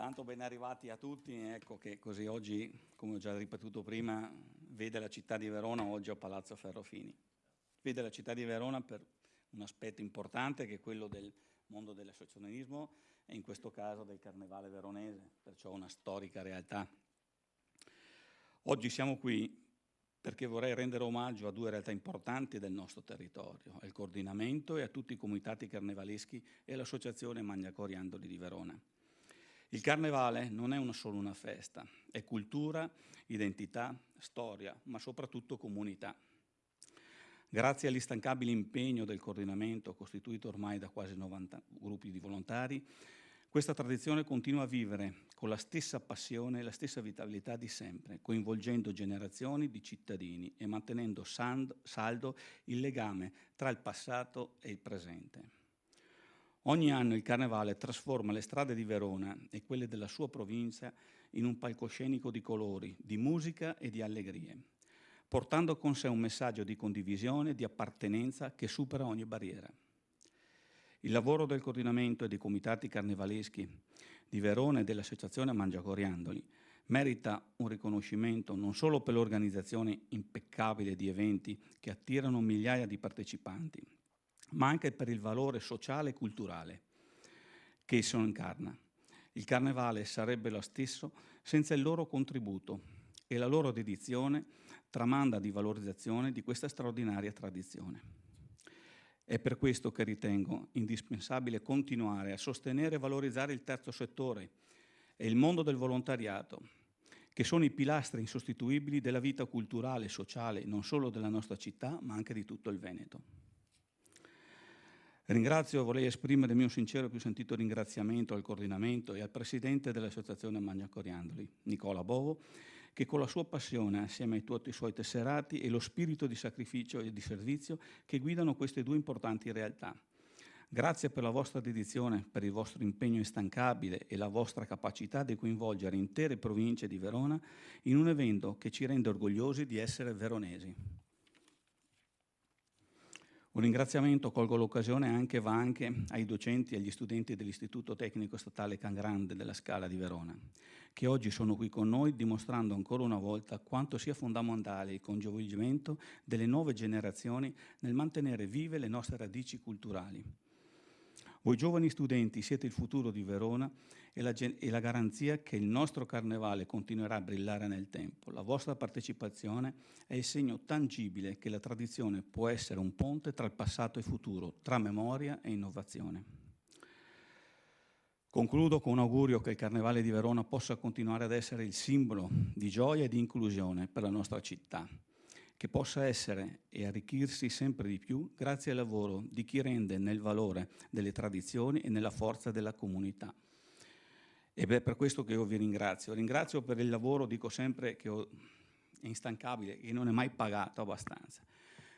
Intanto ben arrivati a tutti, ecco che così oggi, come ho già ripetuto prima, vede la città di Verona oggi a Palazzo Ferrofini. Vede la città di Verona per un aspetto importante che è quello del mondo dell'associazionismo e in questo caso del Carnevale veronese, perciò una storica realtà. Oggi siamo qui perché vorrei rendere omaggio a due realtà importanti del nostro territorio, al coordinamento e a tutti i comitati carnevaleschi e all'associazione Magna Coriandoli di Verona. Il Carnevale non è solo una festa, è cultura, identità, storia, ma soprattutto comunità. Grazie all'instancabile impegno del coordinamento, costituito ormai da quasi 90 gruppi di volontari, questa tradizione continua a vivere con la stessa passione e la stessa vitalità di sempre, coinvolgendo generazioni di cittadini e mantenendo saldo il legame tra il passato e il presente. Ogni anno il Carnevale trasforma le strade di Verona e quelle della sua provincia in un palcoscenico di colori, di musica e di allegrie, portando con sé un messaggio di condivisione, di appartenenza che supera ogni barriera. Il lavoro del coordinamento e dei comitati carnevaleschi di Verona e dell'associazione Magna Coriandoli merita un riconoscimento non solo per l'organizzazione impeccabile di eventi che attirano migliaia di partecipanti, ma anche per il valore sociale e culturale che esso incarna. Il Carnevale sarebbe lo stesso senza il loro contributo e la loro dedizione tramanda di valorizzazione di questa straordinaria tradizione. È per questo che ritengo indispensabile continuare a sostenere e valorizzare il terzo settore e il mondo del volontariato, che sono i pilastri insostituibili della vita culturale e sociale non solo della nostra città, ma anche di tutto il Veneto. Vorrei esprimere il mio sincero e più sentito ringraziamento al coordinamento e al presidente dell'associazione Magna Coriandoli, Nicola Bovo, che con la sua passione, assieme ai tutti i suoi tesserati e lo spirito di sacrificio e di servizio che guidano queste due importanti realtà. Grazie per la vostra dedizione, per il vostro impegno instancabile e la vostra capacità di coinvolgere intere province di Verona in un evento che ci rende orgogliosi di essere veronesi. Un ringraziamento, colgo l'occasione, va anche ai docenti e agli studenti dell'Istituto Tecnico Statale Can Grande della Scala di Verona, che oggi sono qui con noi dimostrando ancora una volta quanto sia fondamentale il coinvolgimento delle nuove generazioni nel mantenere vive le nostre radici culturali. Voi giovani studenti siete il futuro di Verona e la garanzia che il nostro Carnevale continuerà a brillare nel tempo. La vostra partecipazione è il segno tangibile che la tradizione può essere un ponte tra il passato e il futuro, tra memoria e innovazione. Concludo con un augurio che il Carnevale di Verona possa continuare ad essere il simbolo di gioia e di inclusione per la nostra città, che possa essere e arricchirsi sempre di più grazie al lavoro di chi rende nel valore delle tradizioni e nella forza della comunità. Ed è per questo che io vi ringrazio. Ringrazio per il lavoro, dico sempre, che è instancabile e non è mai pagato abbastanza.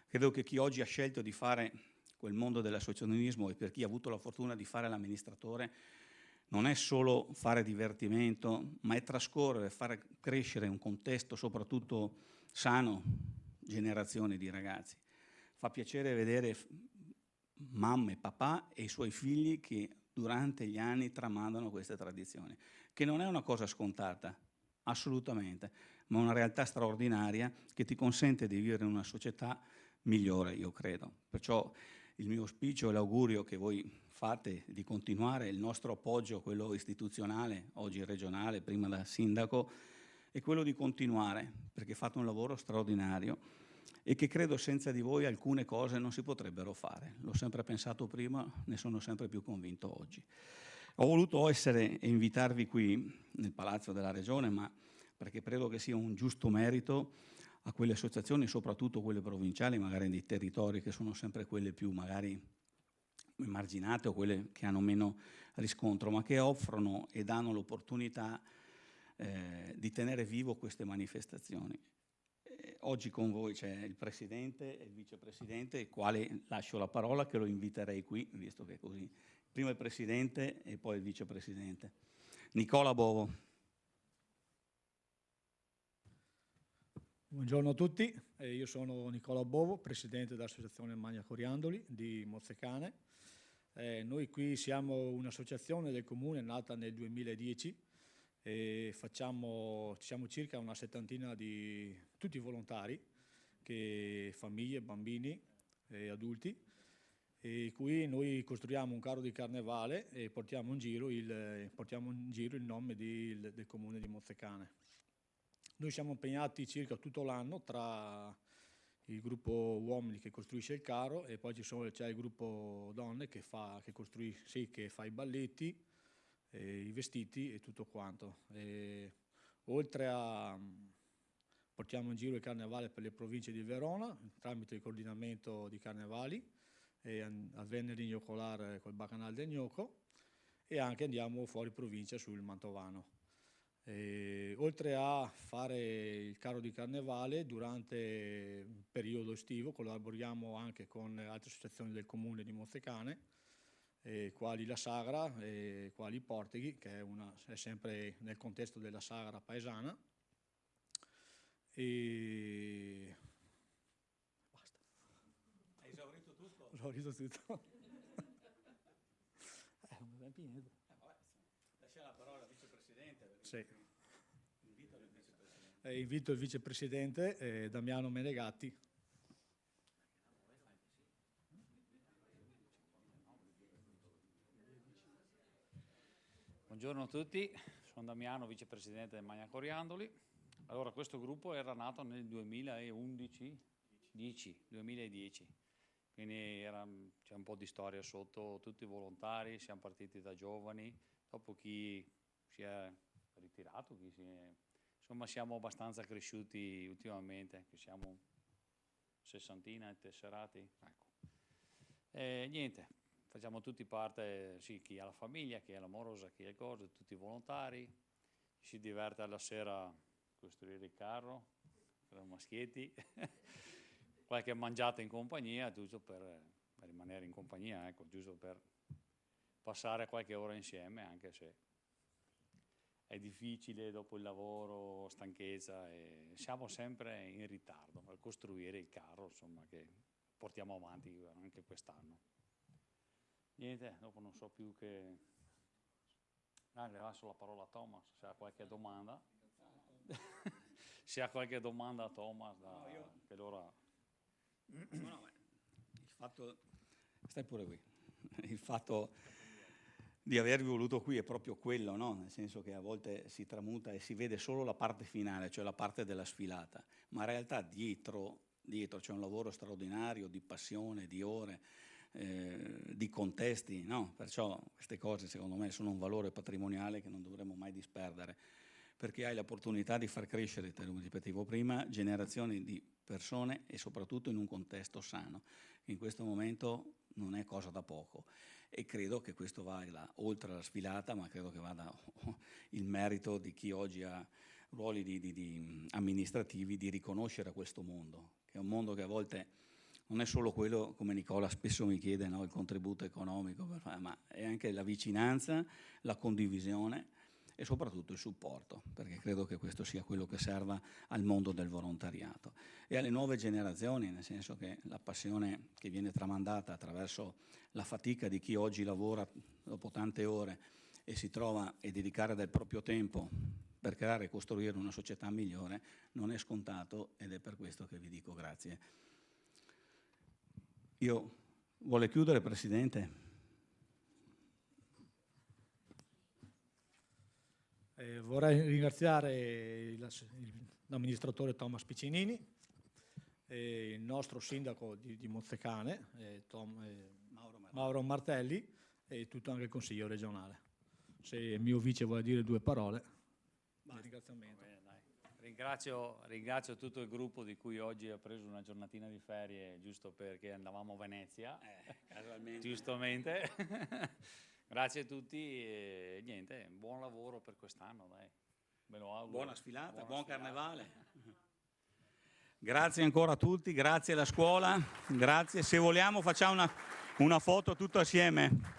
Credo che chi oggi ha scelto di fare quel mondo dell'associazionismo e per chi ha avuto la fortuna di fare l'amministratore non è solo fare divertimento, ma è trascorrere, fare crescere un contesto soprattutto sano, generazioni di ragazzi. Fa piacere vedere mamma e papà e i suoi figli che durante gli anni tramandano queste tradizioni, che non è una cosa scontata, assolutamente, ma una realtà straordinaria che ti consente di vivere in una società migliore, io credo. Perciò il mio auspicio e l'augurio che voi fate di continuare, il nostro appoggio, quello istituzionale, oggi regionale, prima da sindaco, è quello di continuare, perché fate un lavoro straordinario e che credo senza di voi alcune cose non si potrebbero fare. L'ho sempre pensato prima, ne sono sempre più convinto oggi. Ho voluto essere e invitarvi qui nel Palazzo della Regione, ma perché credo che sia un giusto merito a quelle associazioni, soprattutto quelle provinciali, magari dei territori che sono sempre quelle più magari emarginate o quelle che hanno meno riscontro, ma che offrono e danno l'opportunità di tenere vivo queste manifestazioni. Oggi con voi c'è il Presidente e il Vicepresidente, ai quali lascio la parola, che lo inviterei qui, visto che è così. Prima il Presidente e poi il Vicepresidente. Nicola Bovo. Buongiorno a tutti, io sono Nicola Bovo, Presidente dell'Associazione Magna Coriandoli di Mozzecane. Noi qui siamo un'associazione del Comune nata nel 2010 e siamo circa una settantina di tutti volontari, famiglie, bambini e adulti, e cui noi costruiamo un carro di carnevale e portiamo in giro il nome del comune di Mozzecane. Noi siamo impegnati circa tutto l'anno tra il gruppo uomini che costruisce il carro e poi c'è il gruppo donne che fa i balletti, i vestiti e tutto quanto. Portiamo in giro il carnevale per le province di Verona tramite il coordinamento di carnevali a Venere Gnoccolare col Bacchanal del Gnocco, e anche andiamo fuori provincia sul Mantovano. Oltre a fare il carro di carnevale durante il periodo estivo, collaboriamo anche con altre associazioni del comune di Mozzecane, quali la Sagra, quali i Porteghi, che è sempre nel contesto della Sagra paesana. E basta. Hai esaurito tutto? Ho esaurito tutto. Lascia la parola al vicepresidente. Sì. Invito il vicepresidente. Invito il vicepresidente Damiano Menegatti. Buongiorno a tutti, sono Damiano, vicepresidente del Magna Coriandoli. Allora, questo gruppo era nato nel 2010, quindi c'è un po' di storia sotto, tutti volontari, siamo partiti da giovani, dopo chi si è ritirato, insomma siamo abbastanza cresciuti ultimamente, che siamo 60 tesserati, ecco. Niente, facciamo tutti parte, sì, chi ha la famiglia, chi ha l'amorosa, chi ha le cose, tutti volontari, si diverte alla sera a costruire il carro, per i maschietti, qualche mangiata in compagnia, giusto per rimanere in compagnia, ecco, giusto per passare qualche ora insieme, anche se è difficile dopo il lavoro, stanchezza, e siamo sempre in ritardo per costruire il carro, insomma, che portiamo avanti anche quest'anno. Niente, dopo non so più che... le lascio la parola a Thomas, se ha qualche domanda. Se ha qualche domanda a Thomas, che l'ora... No, il fatto... Stai pure qui. Il fatto di avervi voluto qui è proprio quello, no? Nel senso che a volte si tramuta e si vede solo la parte finale, cioè la parte della sfilata, ma in realtà dietro c'è un lavoro straordinario di passione, di ore, di contesti, no? Perciò queste cose secondo me sono un valore patrimoniale che non dovremmo mai disperdere, perché hai l'opportunità di far crescere, te lo ripetivo prima, generazioni di persone e soprattutto in un contesto sano. In questo momento non è cosa da poco e credo che questo vada oltre la sfilata, ma credo che vada il merito di chi oggi ha ruoli amministrativi di riconoscere questo mondo, che è un mondo che a volte non è solo quello, come Nicola spesso mi chiede, no, il contributo economico, ma è anche la vicinanza, la condivisione e soprattutto il supporto, perché credo che questo sia quello che serva al mondo del volontariato e alle nuove generazioni, nel senso che la passione che viene tramandata attraverso la fatica di chi oggi lavora dopo tante ore e si trova a dedicare del proprio tempo per creare e costruire una società migliore non è scontato, ed è per questo che vi dico grazie. Vuole chiudere, Presidente? Vorrei ringraziare l'amministratore Thomas Piccinini, il nostro sindaco di Mozzecane, Mauro Martelli, e tutto anche il Consiglio regionale. Se il mio vice vuole dire due parole, di ringraziamento. Ringrazio tutto il gruppo di cui oggi ho preso una giornatina di ferie, giusto perché andavamo a Venezia, giustamente. Grazie a tutti e niente, buon lavoro per quest'anno, dai. Me lo auguro. Buona sfilata, buon carnevale. Grazie ancora a tutti, grazie alla scuola, grazie. Se vogliamo facciamo una foto tutto assieme.